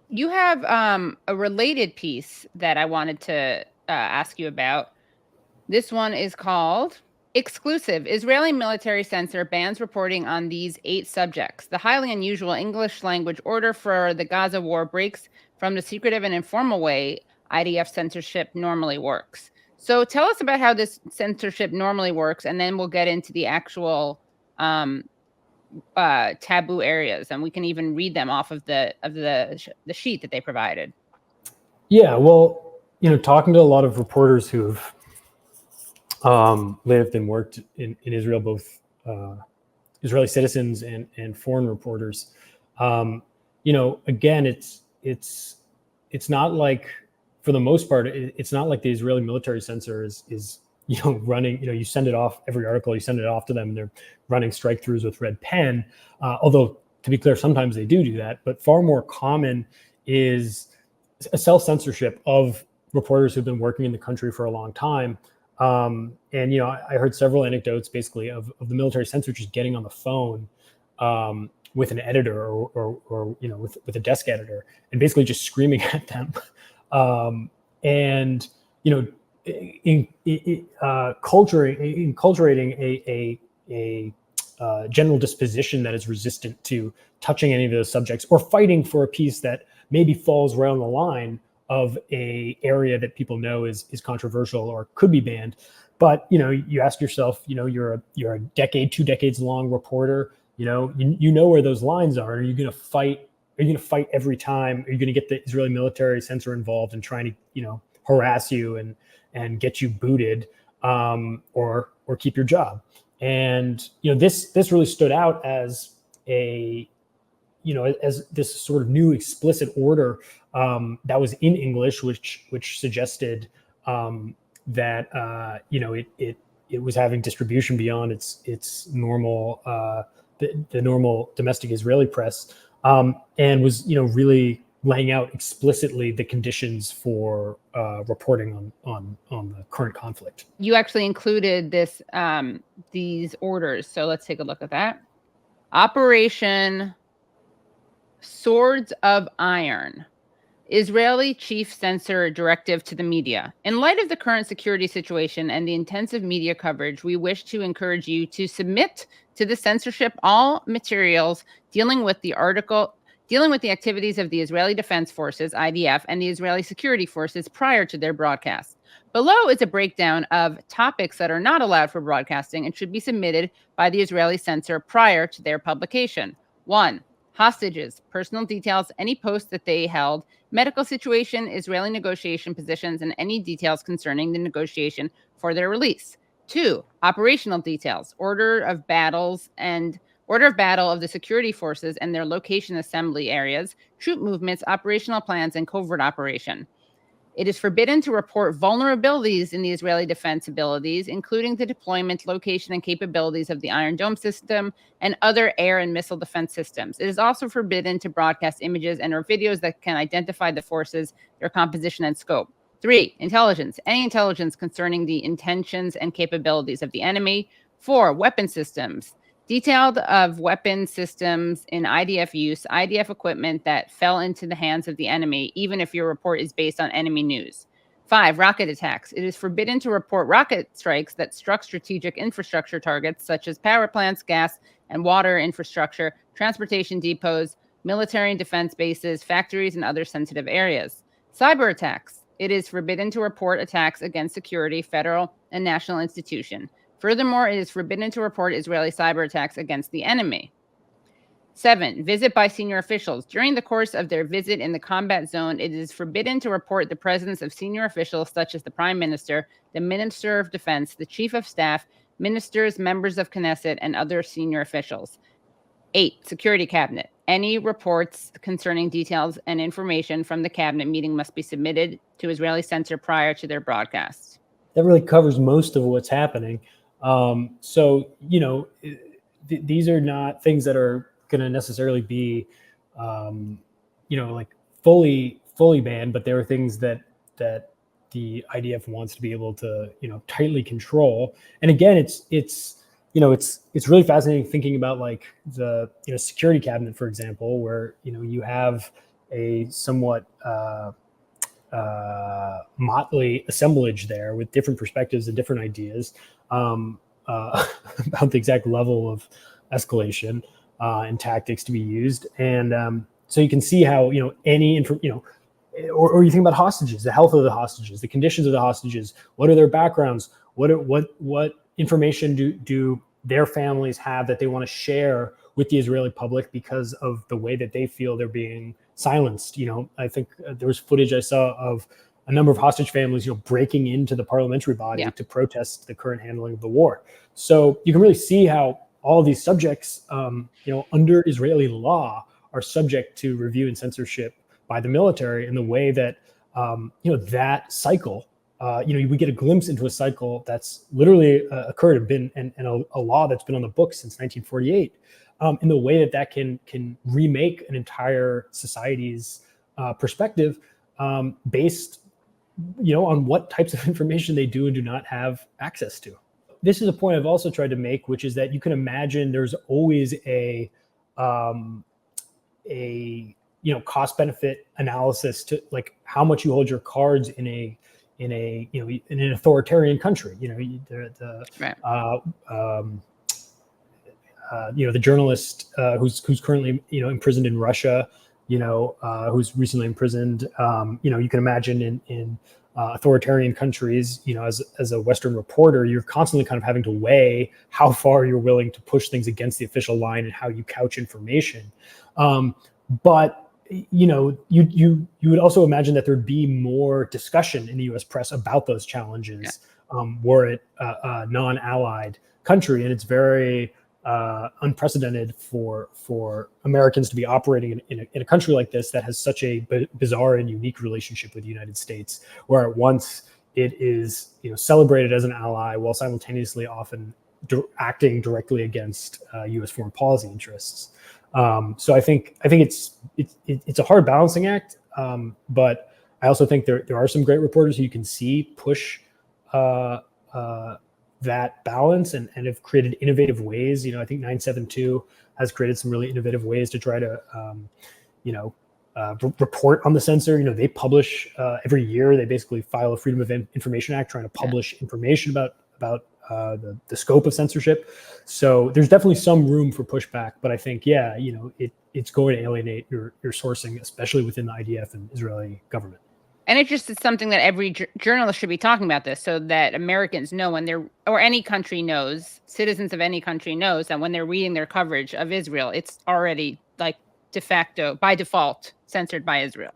You have a related piece that I wanted to ask you about. This one is called Exclusive. Israeli military censor bans reporting on these 8 subjects. The highly unusual English language order for the Gaza war breaks from the secretive and informal way IDF censorship normally works. So tell us about how this censorship normally works, and then we'll get into the actual taboo areas, and we can even read them off of the sheet that they provided. Yeah, well, talking to a lot of reporters who've lived and worked in Israel, both Israeli citizens and foreign reporters. Again, it's not like, for the most part, it's not like the Israeli military censor is running. You send it off every article, you send it off to them, and they're running strike throughs with red pen. Although, to be clear, sometimes they do that. But far more common is a self-censorship of reporters who've been working in the country for a long time. And I heard several anecdotes basically of the military censor just getting on the phone with an editor or with a desk editor and basically just screaming at them, and enculturating a general disposition that is resistant to touching any of those subjects or fighting for a piece that maybe falls right on the line of a area that people know is controversial or could be banned. But you ask yourself, you're a decade, 2 decades long reporter. You know where those lines are. Are you going to fight? Are you going to fight every time? Are you going to get the Israeli military censor involved and trying to harass you and get you booted, or keep your job? And this really stood out as as this sort of new explicit order that was in English, which suggested that it was having distribution beyond its normal the normal domestic Israeli press, and was really laying out explicitly the conditions for reporting on the current conflict. You actually included these orders, so let's take a look at that. Operation Swords of Iron. Israeli chief censor directive to the media. In light of the current security situation and the intensive media coverage, we wish to encourage you to submit to the censorship all materials dealing with the activities of the Israeli Defense Forces, IDF, and the Israeli Security Forces prior to their broadcast. Below is a breakdown of topics that are not allowed for broadcasting and should be submitted by the Israeli censor prior to their publication. 1. Hostages, personal details, any posts that they held, medical situation, Israeli negotiation positions, and any details concerning the negotiation for their release. 2. Operational details, order of battle of the security forces and their location assembly areas, troop movements, operational plans, and covert operation. It is forbidden to report vulnerabilities in the Israeli defense abilities, including the deployment, location, and capabilities of the Iron Dome system and other air and missile defense systems. It is also forbidden to broadcast images and or videos that can identify the forces, their composition, and scope. 3. Intelligence. Any intelligence concerning the intentions and capabilities of the enemy. 4. Weapon systems. Detailed of weapon systems in IDF use, IDF equipment that fell into the hands of the enemy, even if your report is based on enemy news. 5. Rocket attacks. It is forbidden to report rocket strikes that struck strategic infrastructure targets such as power plants, gas and water infrastructure, transportation depots, military and defense bases, factories, and other sensitive areas. Cyber attacks. It is forbidden to report attacks against security, federal, and national institutions. Furthermore, it is forbidden to report Israeli cyber attacks against the enemy. 7. Visit by senior officials. During the course of their visit in the combat zone, it is forbidden to report the presence of senior officials such as the Prime Minister, the Minister of Defense, the Chief of Staff, ministers, members of Knesset, and other senior officials. 8. Security Cabinet. Any reports concerning details and information from the cabinet meeting must be submitted to Israeli censor prior to their broadcast. That really covers most of what's happening. These are not things that are going to necessarily be, like fully banned, but there are things that the IDF wants to be able to, tightly control. And again, it's it's really fascinating thinking about like the security cabinet, for example, where you have a somewhat motley assemblage there with different perspectives and different ideas about the exact level of escalation and tactics to be used. And so you can see how or you think about hostages, the health of the hostages, the conditions of the hostages, what are their backgrounds, what information do their families have that they want to share with the Israeli public because of the way that they feel they're being silenced. I think there was footage I saw of a number of hostage families, breaking into the parliamentary body to protest the current handling of the war. So you can really see how all of these subjects, under Israeli law, are subject to review and censorship by the military in the way that, that cycle, we get a glimpse into a cycle that's literally occurred and a law that's been on the books since 1948. In the way that can remake an entire society's perspective based, on what types of information they do and do not have access to. This is a point I've also tried to make, which is that you can imagine there's always a cost benefit analysis to like how much you hold your cards in an authoritarian country. The journalist who's currently imprisoned in Russia, who's recently imprisoned. You can imagine in authoritarian countries, as a Western reporter, you're constantly kind of having to weigh how far you're willing to push things against the official line and how you couch information. But you would also imagine that there'd be more discussion in the U.S. press about those challenges were it a non-allied country, and it's very unprecedented for Americans to be operating in a country like this that has such a bizarre and unique relationship with the United States, where at once it is celebrated as an ally while simultaneously often acting directly against U.S. foreign policy interests. So I think it's a hard balancing act, but I also think there are some great reporters who you can see push that balance and have created innovative ways. I think 972 has created some really innovative ways to try to, report on the censor. They publish every year. They basically file a Freedom of Information Act trying to publish information about the scope of censorship. So there's definitely some room for pushback, but I think, it's going to alienate your sourcing, especially within the IDF and Israeli government. And it's just something that every journalist should be talking about this, so that Americans know or any country knows, citizens of any country knows that when they're reading their coverage of Israel, it's already like de facto, by default, censored by Israel.